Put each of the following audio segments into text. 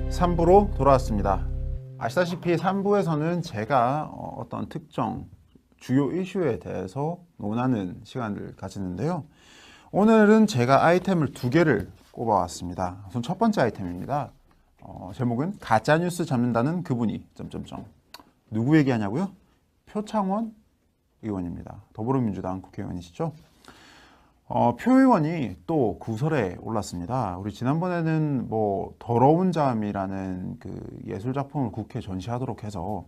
3부로 돌아왔습니다. 아시다시피 3부에서는 제가 어떤 특정 주요 이슈에 대해서 논하는 시간을 가지는데요. 오늘은 제가 아이템을 2개를 꼽아왔습니다. 우선 첫 번째 아이템입니다. 제목은 가짜뉴스 잡는다는 그분이... 누구 얘기하냐고요? 표창원 의원입니다. 더불어민주당 국회의원이시죠? 표 의원이 또 구설에 올랐습니다. 우리 지난번에는 뭐 더러운 잠이라는 그 예술 작품을 국회에 전시하도록 해서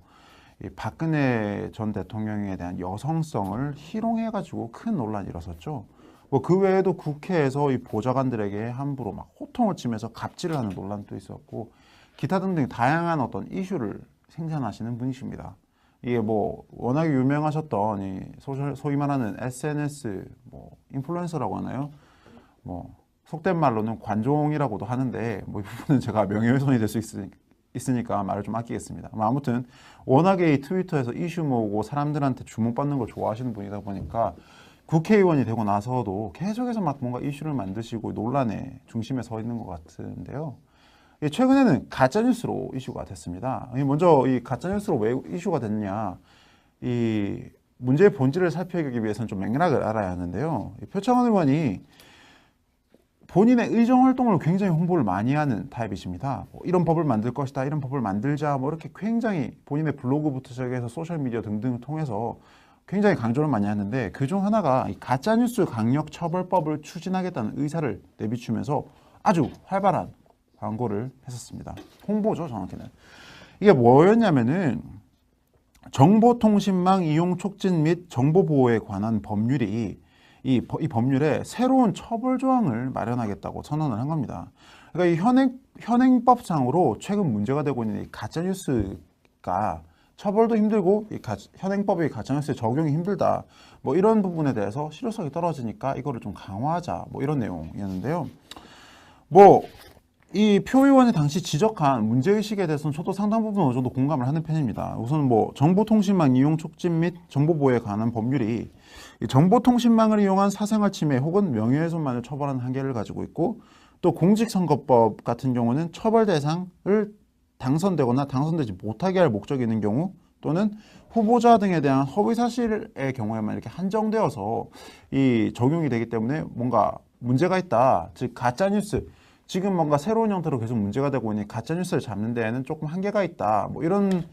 이 박근혜 전 대통령에 대한 여성성을 희롱해가지고 큰 논란이 일어섰죠. 뭐 그 외에도 국회에서 이 보좌관들에게 함부로 막 호통을 치면서 갑질을 하는 논란도 있었고, 기타 등등 다양한 어떤 이슈를 생산하시는 분이십니다. 이게 뭐 워낙에 유명하셨던 이 소위 말하는 SNS 뭐 인플루언서라고 하나요? 뭐 속된 말로는 관종이라고도 하는데, 뭐 이 부분은 제가 명예훼손이 될 수 있으니까 말을 좀 아끼겠습니다. 아무튼 워낙에 이 트위터에서 이슈 모으고 사람들한테 주목받는 걸 좋아하시는 분이다 보니까 국회의원이 되고 나서도 계속해서 막 뭔가 이슈를 만드시고 논란의 중심에 서 있는 것 같은데요. 최근에는 가짜뉴스로 이슈가 됐습니다. 먼저 이 가짜뉴스로 왜 이슈가 됐냐, 이 문제의 본질을 살피기 위해서는 좀 맥락을 알아야 하는데요. 표창원 의원이 본인의 의정활동을 굉장히 홍보를 많이 하는 타입이십니다. 뭐 이런 법을 만들 것이다, 이런 법을 만들자, 뭐 이렇게 굉장히 본인의 블로그부터 시작해서 소셜미디어 등등을 통해서 굉장히 강조를 많이 하는데, 그중 하나가 이 가짜뉴스 강력처벌법을 추진하겠다는 의사를 내비추면서 아주 활발한 광고를 했었습니다. 홍보죠, 정확히는. 이게 뭐였냐면은 정보통신망 이용 촉진 및 정보보호에 관한 법률이 이 법률에 새로운 처벌 조항을 마련하겠다고 선언을 한 겁니다. 그러니까 이 현행법상으로 최근 문제가 되고 있는 이 가짜뉴스가 처벌도 힘들고 이 현행법의 가짜뉴스의 적용이 힘들다, 뭐 이런 부분에 대해서 실효성이 떨어지니까 이거를 좀 강화하자, 뭐 이런 내용이었는데요. 뭐 이 표 의원이 당시 지적한 문제의식에 대해서는 저도 상당 부분 어느 정도 공감을 하는 편입니다. 우선 뭐 정보통신망 이용 촉진 및 정보보호에 관한 법률이 이 정보통신망을 이용한 사생활 침해 혹은 명예훼손만을 처벌하는 한계를 가지고 있고, 또 공직선거법 같은 경우는 처벌 대상을 당선되거나 당선되지 못하게 할 목적이 있는 경우, 또는 후보자 등에 대한 허위 사실의 경우에만 이렇게 한정되어서 이 적용이 되기 때문에 뭔가 문제가 있다. 즉 가짜뉴스, 지금 뭔가 새로운 형태로 계속 문제가 되고 있는 가짜뉴스를 잡는 데에는 조금 한계가 있다, 뭐 이런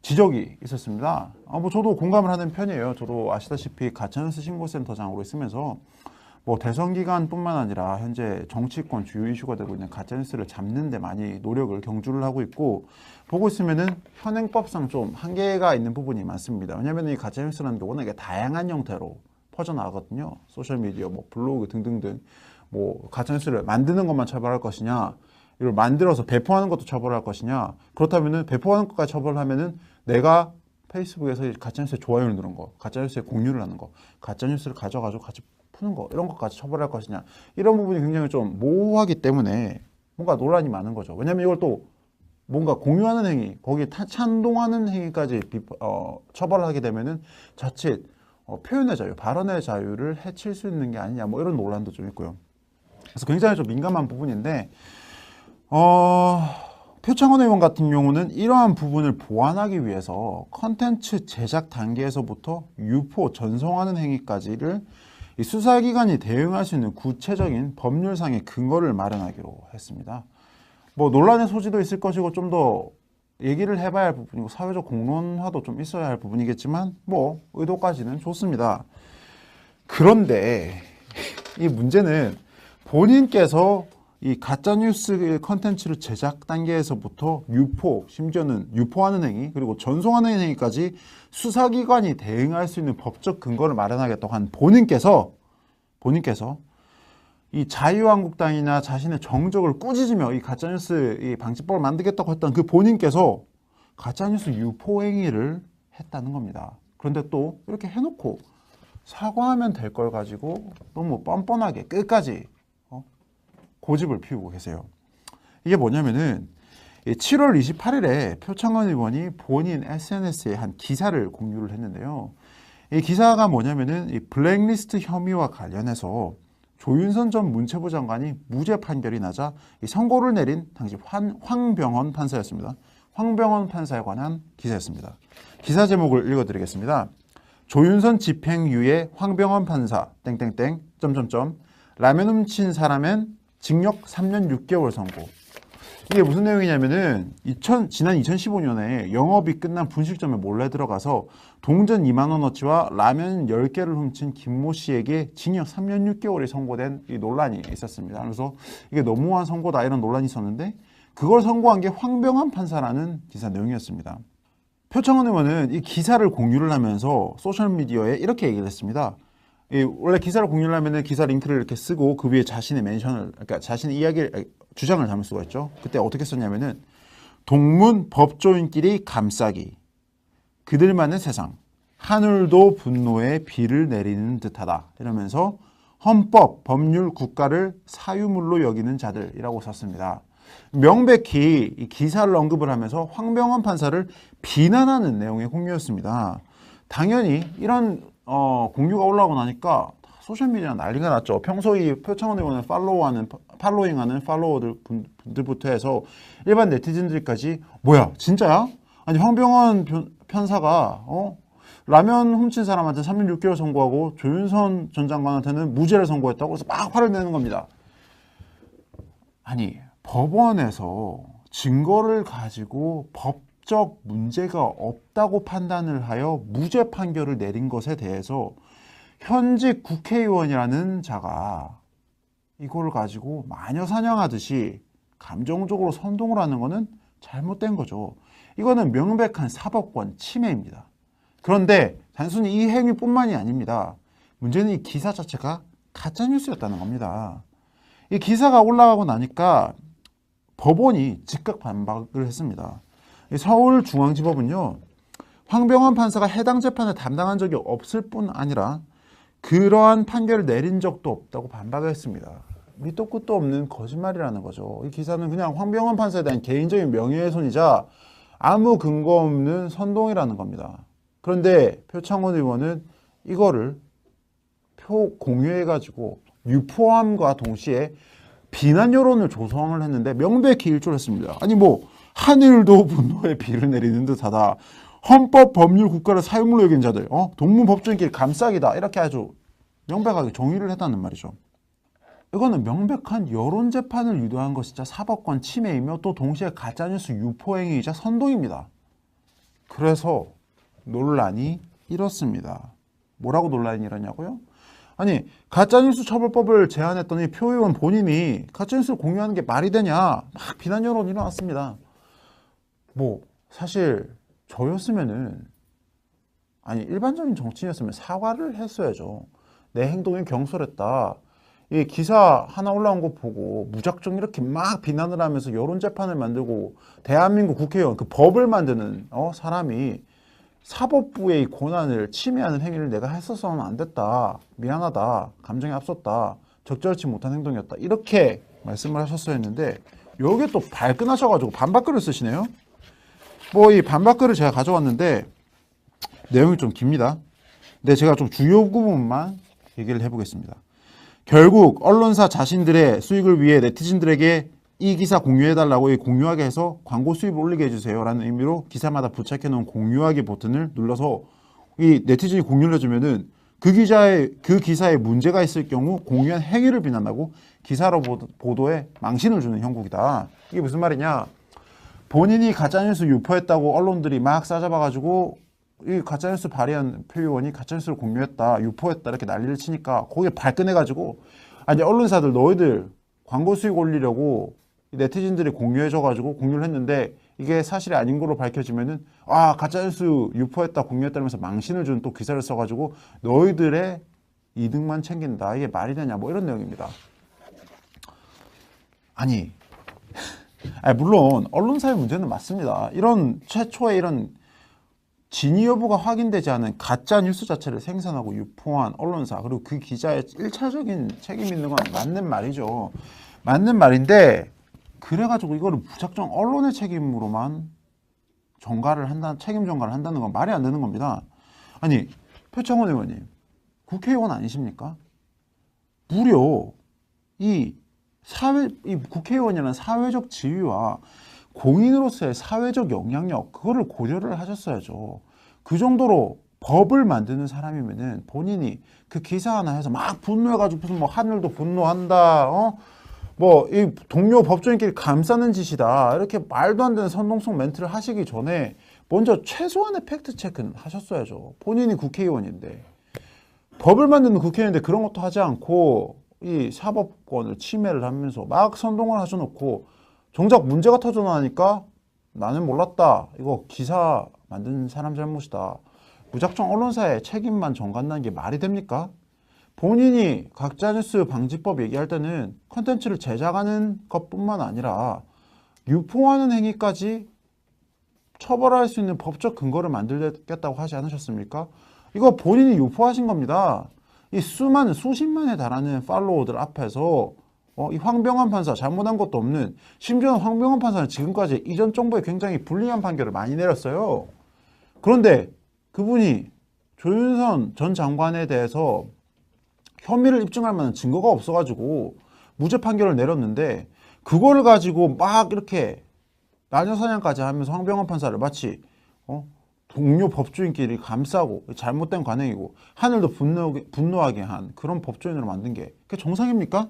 지적이 있었습니다. 뭐 저도 공감을 하는 편이에요. 저도 아시다시피 가짜뉴스 신고센터장으로 있으면서 뭐 대선 기간뿐만 아니라 현재 정치권 주요 이슈가 되고 있는 가짜뉴스를 잡는 데 많이 노력을 경주를 하고 있고, 보고 있으면은 현행법상 좀 한계가 있는 부분이 많습니다. 왜냐하면 이 가짜뉴스라는 게 워낙에 다양한 형태로 퍼져나가거든요. 소셜미디어, 뭐 블로그 등등등. 뭐 가짜뉴스를 만드는 것만 처벌할 것이냐, 이걸 만들어서 배포하는 것도 처벌할 것이냐, 그렇다면은 배포하는 것까지 처벌하면은 내가 페이스북에서 가짜뉴스에 좋아요를 누른 거, 가짜뉴스에 공유를 하는 거, 가짜뉴스를 가져가지고 같이 푸는 거, 이런 것까지 처벌할 것이냐, 이런 부분이 굉장히 좀 모호하기 때문에 뭔가 논란이 많은 거죠. 왜냐하면 이걸 또 뭔가 공유하는 행위, 거기에 찬동하는 행위까지 처벌을 하게 되면은 자칫 표현의 자유, 발언의 자유를 해칠 수 있는 게 아니냐, 뭐 이런 논란도 좀 있고요. 그래서 굉장히 좀 민감한 부분인데, 표창원 의원 같은 경우는 이러한 부분을 보완하기 위해서 컨텐츠 제작 단계에서부터 유포, 전송하는 행위까지를 이 수사기관이 대응할 수 있는 구체적인 법률상의 근거를 마련하기로 했습니다. 뭐 논란의 소지도 있을 것이고 좀 더 얘기를 해봐야 할 부분이고 사회적 공론화도 좀 있어야 할 부분이겠지만, 뭐 의도까지는 좋습니다. 그런데 이 문제는 본인께서 이 가짜뉴스 컨텐츠를 제작 단계에서부터 유포, 심지어는 유포하는 행위, 그리고 전송하는 행위까지 수사기관이 대응할 수 있는 법적 근거를 마련하겠다고 한 본인께서 이 자유한국당이나 자신의 정적을 꾸짖으며 이 가짜뉴스 이 방지법을 만들겠다고 했던 그 본인께서 가짜뉴스 유포 행위를 했다는 겁니다. 그런데 또 이렇게 해놓고 사과하면 될 걸 가지고 너무 뻔뻔하게 끝까지 고집을 피우고 계세요. 이게 뭐냐면은 7월 28일에 표창원 의원이 본인 SNS에 한 기사를 공유를 했는데요. 이 기사가 뭐냐면은 이 블랙리스트 혐의와 관련해서 조윤선 전 문체부 장관이 무죄 판결이 나자 이 선고를 내린 당시 황병헌 판사였습니다. 황병헌 판사에 관한 기사였습니다. 기사 제목을 읽어드리겠습니다. 조윤선 집행유예 황병헌 판사 땡땡땡 점점점 라면 훔친 사람엔 징역 3년 6개월 선고. 이게 무슨 내용이냐면은 지난 2015년에 영업이 끝난 분식점에 몰래 들어가서 동전 2만 원어치와 라면 10개를 훔친 김모 씨에게 징역 3년 6개월이 선고된 이 논란이 있었습니다. 그래서 이게 너무한 선고다 이런 논란이 있었는데 그걸 선고한 게 황병헌 판사라는 기사 내용이었습니다. 표창원 의원은 이 기사를 공유를 하면서 소셜미디어에 이렇게 얘기를 했습니다. 원래 기사를 공유를 하면은 기사 링크를 이렇게 쓰고 그 위에 자신의 멘션을, 그러니까 자신의 주장을 담을 수가 있죠. 그때 어떻게 썼냐면은 동문 법조인끼리 감싸기, 그들만의 세상, 하늘도 분노에 비를 내리는 듯하다 이러면서 헌법, 법률, 국가를 사유물로 여기는 자들이라고 썼습니다. 명백히 이 기사를 언급을 하면서 황병헌 판사를 비난하는 내용의 공유였습니다. 당연히 이런 공유가 올라오고 나니까 소셜미디어 난리가 났죠. 평소에 표창원 의원을 팔로잉하는 팔로워들부터 해서 일반 네티즌들까지 뭐야 진짜야? 아니 황병헌 판사가 라면 훔친 사람한테 3년 6개월 선고하고 조윤선 전 장관한테는 무죄를 선고했다고 해서 막 화를 내는 겁니다. 아니 법원에서 증거를 가지고 법적 문제가 없다고 판단을 하여 무죄 판결을 내린 것에 대해서 현직 국회의원이라는 자가 이걸 가지고 마녀 사냥하듯이 감정적으로 선동을 하는 것은 잘못된 거죠. 이거는 명백한 사법권 침해입니다. 그런데 단순히 이 행위뿐만이 아닙니다. 문제는 이 기사 자체가 가짜뉴스였다는 겁니다. 이 기사가 올라가고 나니까 법원이 즉각 반박을 했습니다. 서울중앙지법은요, 황병헌 판사가 해당 재판을 담당한 적이 없을 뿐 아니라 그러한 판결을 내린 적도 없다고 반박을 했습니다. 밑도 끝도 없는 거짓말이라는 거죠. 이 기사는 그냥 황병헌 판사에 대한 개인적인 명예훼손이자 아무 근거 없는 선동이라는 겁니다. 그런데 표창원 의원은 이거를 공유해가지고 유포함과 동시에 비난 여론을 조성을 했는데 명백히 일조했습니다. 아니 뭐 하늘도 분노의 비를 내리는 듯하다. 헌법, 법률, 국가를 사유물로 여긴 자들, 동문 법조인끼리 감싸기다. 이렇게 아주 명백하게 정의를 했다는 말이죠. 이거는 명백한 여론 재판을 유도한 것이자 사법권 침해이며 또 동시에 가짜뉴스 유포행위이자 선동입니다. 그래서 논란이 일었습니다. 뭐라고 논란이 일었냐고요? 아니 가짜뉴스 처벌법을 제안했더니 표 의원 본인이 가짜뉴스를 공유하는 게 말이 되냐 막 비난 여론이 일어났습니다. 뭐 사실 저였으면은 아니 일반적인 정치인이었으면 사과를 했어야죠. 내 행동이 경솔했다. 이 기사 하나 올라온 거 보고 무작정 이렇게 막 비난을 하면서 여론 재판을 만들고 대한민국 국회의원 그 법을 만드는 사람이 사법부의 권한을 침해하는 행위를 내가 했어서는 안 됐다. 미안하다. 감정이 앞섰다. 적절치 못한 행동이었다. 이렇게 말씀을 하셨어야 했는데 여기에 또 발끈하셔가지고 반박글을 쓰시네요. 뭐 이 반박글을 제가 가져왔는데 내용이 좀 깁니다. 근데 제가 좀 주요 부분만 얘기를 해보겠습니다. 결국 언론사 자신들의 수익을 위해 네티즌들에게 이 기사 공유해달라고 공유하게 해서 광고 수입을 올리게 해주세요 라는 의미로 기사마다 부착해놓은 공유하기 버튼을 눌러서 이 네티즌이 공유를 해주면은 그 기사에 문제가 있을 경우 공유한 행위를 비난하고 기사로 보도에 망신을 주는 형국이다. 이게 무슨 말이냐? 본인이 가짜뉴스 유포했다고 언론들이 막 싸잡아가지고 이 가짜뉴스 발의한 표 의원이 가짜뉴스를 공유했다, 유포했다 이렇게 난리를 치니까 거기에 발끈해가지고 아니 언론사들 너희들 광고 수익 올리려고 네티즌들이 공유해줘가지고 공유를 했는데 이게 사실이 아닌 걸로 밝혀지면은 가짜뉴스 유포했다 공유했다면서 망신을 준 또 기사를 써가지고 너희들의 이득만 챙긴다. 이게 말이 되냐 뭐 이런 내용입니다. 아니 물론 언론사의 문제는 맞습니다. 이런 최초의 이런 진위 여부가 확인되지 않은 가짜 뉴스 자체를 생산하고 유포한 언론사 그리고 그 기자의 1차적인 책임 있는 건 맞는 말이죠. 맞는 말인데 그래가지고 이거를 무작정 언론의 책임으로만 책임 전가를 한다는 건 말이 안 되는 겁니다. 아니 표창원 의원님 국회의원 아니십니까? 무려 이 국회의원이라는 사회적 지위와 공인으로서의 사회적 영향력, 그거를 고려를 하셨어야죠. 그 정도로 법을 만드는 사람이면은 본인이 그 기사 하나 해서 막 분노해가지고 무슨 뭐 하늘도 분노한다, 뭐 이 동료 법조인끼리 감싸는 짓이다, 이렇게 말도 안 되는 선동성 멘트를 하시기 전에 먼저 최소한의 팩트 체크는 하셨어야죠. 본인이 국회의원인데, 법을 만드는 국회의원인데 그런 것도 하지 않고 이 사법권을 침해를 하면서 막 선동을 하셔놓고 정작 문제가 터져나니까 나는 몰랐다, 이거 기사 만든 사람 잘못이다, 무작정 언론사에 책임만 전가한다는 게 말이 됩니까? 본인이 가짜뉴스 방지법 얘기할 때는 컨텐츠를 제작하는 것뿐만 아니라 유포하는 행위까지 처벌할 수 있는 법적 근거를 만들겠다고 하지 않으셨습니까? 이거 본인이 유포하신 겁니다. 이 수많은 수십만에 달하는 팔로워들 앞에서 이 황병환 판사 잘못한 것도 없는, 심지어는 황병환 판사는 지금까지 이전 정부에 굉장히 불리한 판결을 많이 내렸어요. 그런데 그분이 조윤선 전 장관에 대해서 혐의를 입증할 만한 증거가 없어가지고 무죄 판결을 내렸는데, 그거를 가지고 막 이렇게 마녀사냥까지 하면서 황병환 판사를 마치 동료 법조인끼리 감싸고 잘못된 관행이고 하늘도 분노하게 한 그런 법조인으로 만든 게 그게 정상입니까?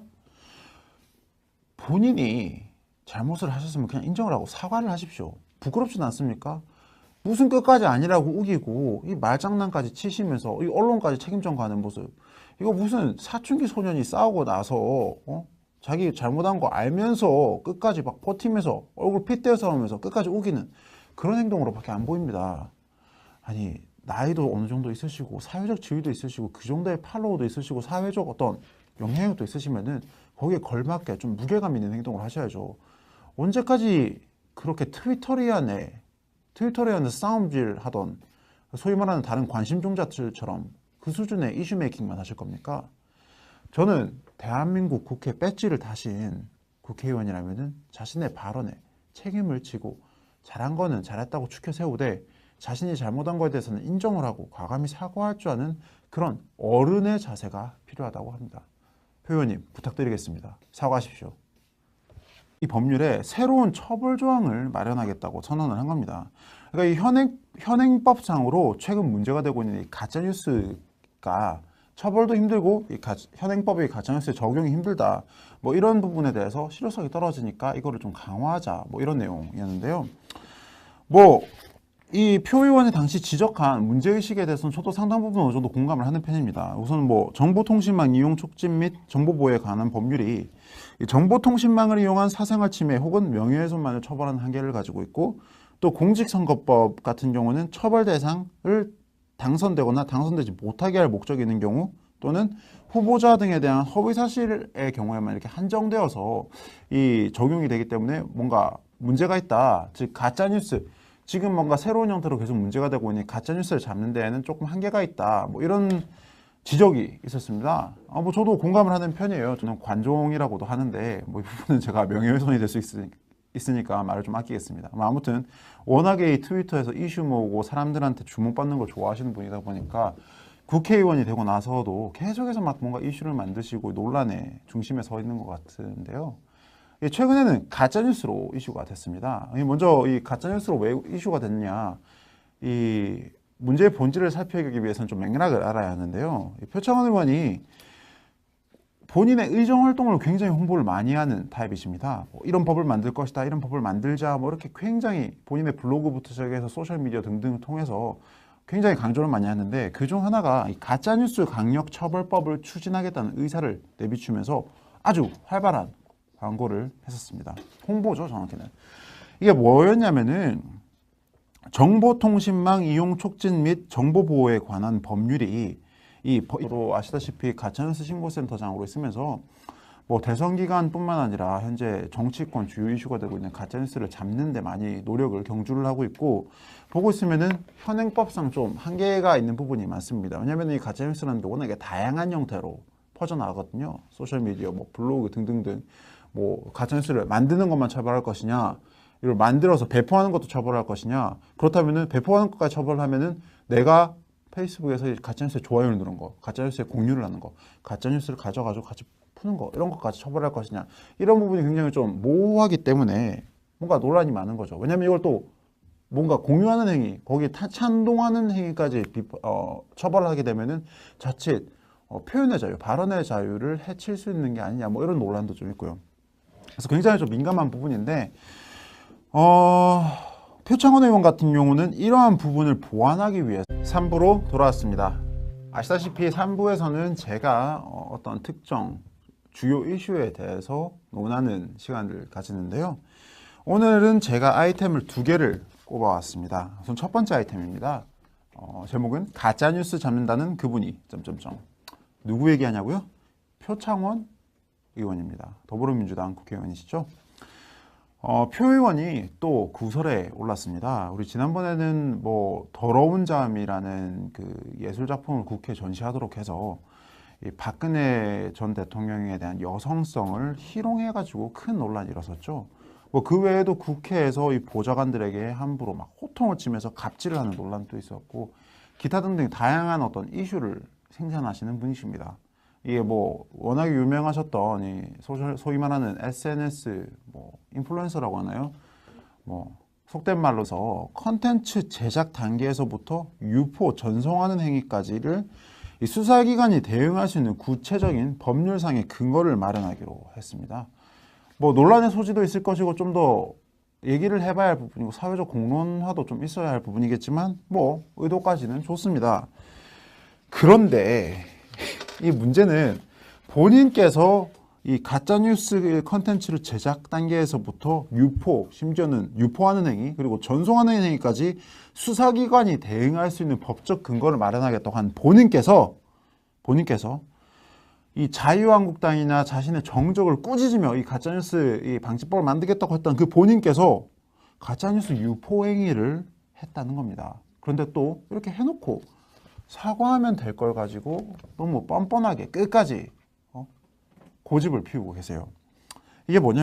본인이 잘못을 하셨으면 그냥 인정을 하고 사과를 하십시오. 부끄럽진 않습니까? 무슨 끝까지 아니라고 우기고 이 말장난까지 치시면서 이 언론까지 책임져 가는 모습, 이거 무슨 사춘기 소년이 싸우고 나서 자기 잘못한 거 알면서 끝까지 막 버티면서 얼굴 핏대어 싸우면서 끝까지 우기는 그런 행동으로밖에 안 보입니다. 아니, 나이도 어느 정도 있으시고 사회적 지위도 있으시고 그 정도의 팔로워도 있으시고 사회적 어떤 영향력도 있으시면은 거기에 걸맞게 좀 무게감 있는 행동을 하셔야죠. 언제까지 그렇게 트위터리안에 싸움질 하던 소위 말하는 다른 관심종자들처럼 그 수준의 이슈 메이킹만 하실 겁니까? 저는 대한민국 국회 배지를 다신 국회의원이라면은 자신의 발언에 책임을 지고 잘한 거는 잘했다고 추켜 세우되 자신이 잘못한 거에 대해서는 인정을 하고 과감히 사과할 줄 아는 그런 어른의 자세가 필요하다고 합니다. 표 의원님 부탁드리겠습니다. 사과하십시오. 이 법률에 새로운 처벌 조항을 마련하겠다고 선언을 한 겁니다. 그러니까 이 현행법상으로 최근 문제가 되고 있는 이 가짜뉴스가 처벌도 힘들고 이 현행법의 가짜뉴스의 적용이 힘들다, 뭐 이런 부분에 대해서 실효성이 떨어지니까 이거를 좀 강화하자, 뭐 이런 내용이었는데요. 뭐 이 표 의원이 당시 지적한 문제의식에 대해서는 저도 상당 부분 어느 정도 공감을 하는 편입니다. 우선 뭐 정보통신망 이용 촉진 및 정보보호에 관한 법률이 이 정보통신망을 이용한 사생활 침해 혹은 명예훼손만을 처벌하는 한계를 가지고 있고, 또 공직선거법 같은 경우는 처벌 대상을 당선되거나 당선되지 못하게 할 목적이 있는 경우 또는 후보자 등에 대한 허위 사실의 경우에만 이렇게 한정되어서 이 적용이 되기 때문에 뭔가 문제가 있다. 즉 가짜뉴스, 지금 뭔가 새로운 형태로 계속 문제가 되고 있는 가짜뉴스를 잡는 데에는 조금 한계가 있다, 뭐 이런 지적이 있었습니다. 뭐 저도 공감을 하는 편이에요. 저는 관종이라고도 하는데 뭐 이 부분은 제가 명예훼손이 될 수 있으니까 말을 좀 아끼겠습니다. 아무튼 워낙에 이 트위터에서 이슈 모으고 사람들한테 주목받는 걸 좋아하시는 분이다 보니까 국회의원이 되고 나서도 계속해서 막 뭔가 이슈를 만드시고 논란의 중심에 서 있는 것 같은데요. 최근에는 가짜뉴스로 이슈가 됐습니다. 먼저 이 가짜뉴스로 왜 이슈가 됐냐, 이 문제의 본질을 살펴보기 위해서는 좀 맥락을 알아야 하는데요. 표창원 의원이 본인의 의정활동을 굉장히 홍보를 많이 하는 타입이십니다. 이런 법을 만들 것이다, 이런 법을 만들자, 뭐 이렇게 굉장히 본인의 블로그부터 시작해서 소셜미디어 등등을 통해서 굉장히 강조를 많이 하는데, 그중 하나가 이 가짜뉴스 강력처벌법을 추진하겠다는 의사를 내비추면서 아주 활발한 광고를 했었습니다. 홍보죠, 정확히는. 이게 뭐였냐면은 정보통신망 이용 촉진 및 정보보호에 관한 법률이 로 아시다시피 가짜뉴스 신고센터장으로 있으면서 뭐 대선 기간뿐만 아니라 현재 정치권 주요 이슈가 되고 있는 가짜뉴스를 잡는 데 많이 노력을 경주를 하고 있고, 보고 있으면은 현행법상 좀 한계가 있는 부분이 많습니다. 왜냐하면 이 가짜뉴스라는 게 워낙에 다양한 형태로 퍼져나가거든요. 소셜미디어, 뭐 블로그 등등등. 뭐 가짜뉴스를 만드는 것만 처벌할 것이냐, 이걸 만들어서 배포하는 것도 처벌할 것이냐, 그렇다면은 배포하는 것까지 처벌하면은 내가 페이스북에서 가짜뉴스에 좋아요를 누른 거, 가짜뉴스에 공유를 하는 거, 가짜뉴스를 가져가지고 같이 푸는 거 이런 것까지 처벌할 것이냐 이런 부분이 굉장히 좀 모호하기 때문에 뭔가 논란이 많은 거죠. 왜냐하면 이걸 또 뭔가 공유하는 행위, 거기에 찬동하는 행위까지 처벌을 하게 되면은 자칫 표현의 자유, 발언의 자유를 해칠 수 있는 게 아니냐 뭐 이런 논란도 좀 있고요. 그래서 굉장히 좀 민감한 부분인데 표창원 의원 같은 경우는 이러한 부분을 보완하기 위해서 3부로 돌아왔습니다. 아시다시피 3부에서는 제가 어떤 특정 주요 이슈에 대해서 논하는 시간을 가지는데요. 오늘은 제가 아이템을 2개를 꼽아왔습니다. 우선 첫 번째 아이템입니다. 제목은 가짜뉴스 잡는다는 그분이 누구 얘기하냐고요? 표창원 의원입니다. 더불어민주당 국회의원이시죠. 표 의원이 또 구설에 올랐습니다. 우리 지난번에는 뭐 더러운 잠이라는 그 예술 작품을 국회에 전시하도록 해서 이 박근혜 전 대통령에 대한 여성성을 희롱해가지고 큰 논란이 일어섰죠. 뭐 그 외에도 국회에서 이 보좌관들에게 함부로 막 호통을 치면서 갑질을 하는 논란도 있었고 기타 등등 다양한 어떤 이슈를 생산하시는 분이십니다. 이게 뭐 워낙에 유명하셨던 이 소위 말하는 SNS 뭐 인플루언서라고 하나요? 뭐 속된 말로서 컨텐츠 제작 단계에서부터 유포 전송하는 행위까지를 이 수사기관이 대응할 수 있는 구체적인 법률상의 근거를 마련하기로 했습니다. 뭐 논란의 소지도 있을 것이고 좀 더 얘기를 해봐야 할 부분이고 사회적 공론화도 좀 있어야 할 부분이겠지만 뭐 의도까지는 좋습니다. 그런데 이 문제는 본인께서 이 가짜뉴스 컨텐츠를 제작 단계에서부터 유포, 심지어는 유포하는 행위, 그리고 전송하는 행위까지 수사기관이 대응할 수 있는 법적 근거를 마련하겠다고 한 본인께서 이 자유한국당이나 자신의 정적을 꾸짖으며 이 가짜뉴스 이 방지법을 만들겠다고 했던 그 본인께서 가짜뉴스 유포 행위를 했다는 겁니다. 그런데 또 이렇게 해놓고 사과하면 될 걸 가지고 너무 뻔뻔하게 끝까지 고집을 피우고 계세요. 이게 뭐냐?